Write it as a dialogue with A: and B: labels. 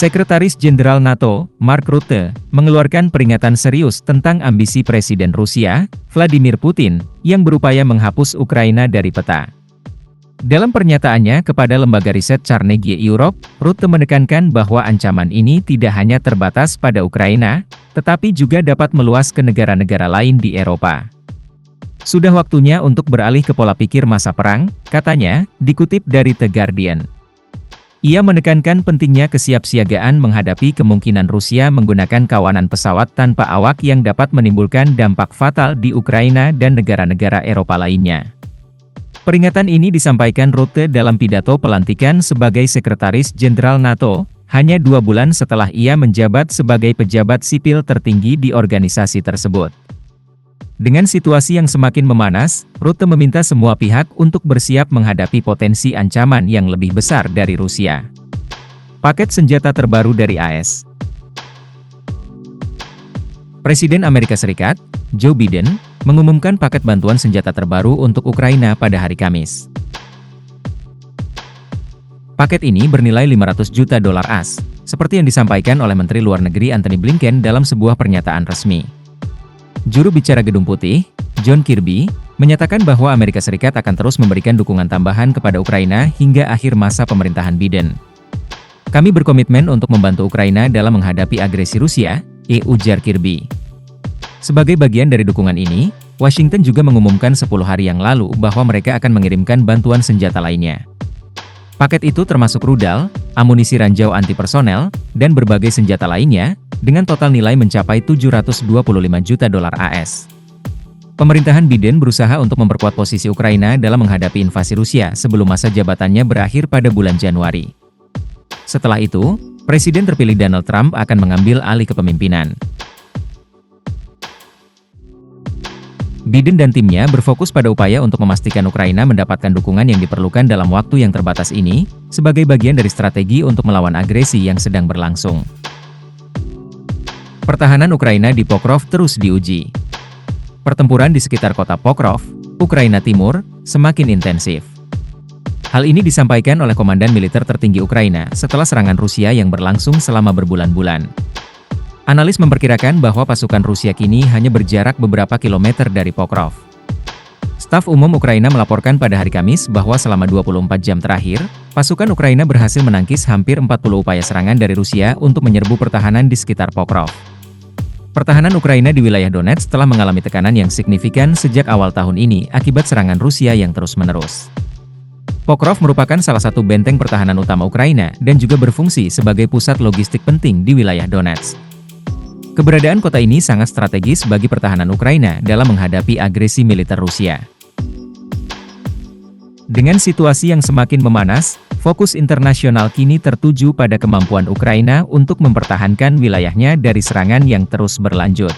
A: Sekretaris Jenderal NATO, Mark Rutte, mengeluarkan peringatan serius tentang ambisi Presiden Rusia, Vladimir Putin, yang berupaya menghapus Ukraina dari peta. Dalam pernyataannya kepada lembaga riset Carnegie Europe, Rutte menekankan bahwa ancaman ini tidak hanya terbatas pada Ukraina, tetapi juga dapat meluas ke negara-negara lain di Eropa. Sudah waktunya untuk beralih ke pola pikir masa perang, katanya, dikutip dari The Guardian. Ia menekankan pentingnya kesiapsiagaan menghadapi kemungkinan Rusia menggunakan kawanan pesawat tanpa awak yang dapat menimbulkan dampak fatal di Ukraina dan negara-negara Eropa lainnya. Peringatan ini disampaikan Rutte dalam pidato pelantikan sebagai Sekretaris Jenderal NATO, hanya 2 bulan setelah ia menjabat sebagai pejabat sipil tertinggi di organisasi tersebut. Dengan situasi yang semakin memanas, Rutte meminta semua pihak untuk bersiap menghadapi potensi ancaman yang lebih besar dari Rusia. Paket senjata terbaru dari AS. Presiden Amerika Serikat, Joe Biden, mengumumkan paket bantuan senjata terbaru untuk Ukraina pada hari Kamis. Paket ini bernilai 500 juta dolar AS, seperti yang disampaikan oleh Menteri Luar Negeri Antony Blinken dalam sebuah pernyataan resmi. Juru bicara Gedung Putih, John Kirby, menyatakan bahwa Amerika Serikat akan terus memberikan dukungan tambahan kepada Ukraina hingga akhir masa pemerintahan Biden. Kami berkomitmen untuk membantu Ukraina dalam menghadapi agresi Rusia, ujar Kirby. Sebagai bagian dari dukungan ini, Washington juga mengumumkan 10 hari yang lalu bahwa mereka akan mengirimkan bantuan senjata lainnya. Paket itu termasuk rudal, amunisi ranjau anti-personel, dan berbagai senjata lainnya, dengan total nilai mencapai 725 juta dolar AS. Pemerintahan Biden berusaha untuk memperkuat posisi Ukraina dalam menghadapi invasi Rusia sebelum masa jabatannya berakhir pada bulan Januari. Setelah itu, Presiden terpilih Donald Trump akan mengambil alih kepemimpinan. Biden dan timnya berfokus pada upaya untuk memastikan Ukraina mendapatkan dukungan yang diperlukan dalam waktu yang terbatas ini, sebagai bagian dari strategi untuk melawan agresi yang sedang berlangsung. Pertahanan Ukraina di Pokrov terus diuji. Pertempuran di sekitar kota Pokrov, Ukraina Timur, semakin intensif. Hal ini disampaikan oleh Komandan Militer Tertinggi Ukraina setelah serangan Rusia yang berlangsung selama berbulan-bulan. Analis memperkirakan bahwa pasukan Rusia kini hanya berjarak beberapa kilometer dari Pokrov. Staf Umum Ukraina melaporkan pada hari Kamis bahwa selama 24 jam terakhir, pasukan Ukraina berhasil menangkis hampir 40 upaya serangan dari Rusia untuk menyerbu pertahanan di sekitar Pokrov. Pertahanan Ukraina di wilayah Donetsk telah mengalami tekanan yang signifikan sejak awal tahun ini akibat serangan Rusia yang terus-menerus. Pokrov merupakan salah satu benteng pertahanan utama Ukraina dan juga berfungsi sebagai pusat logistik penting di wilayah Donetsk. Keberadaan kota ini sangat strategis bagi pertahanan Ukraina dalam menghadapi agresi militer Rusia. Dengan situasi yang semakin memanas, fokus internasional kini tertuju pada kemampuan Ukraina untuk mempertahankan wilayahnya dari serangan yang terus berlanjut.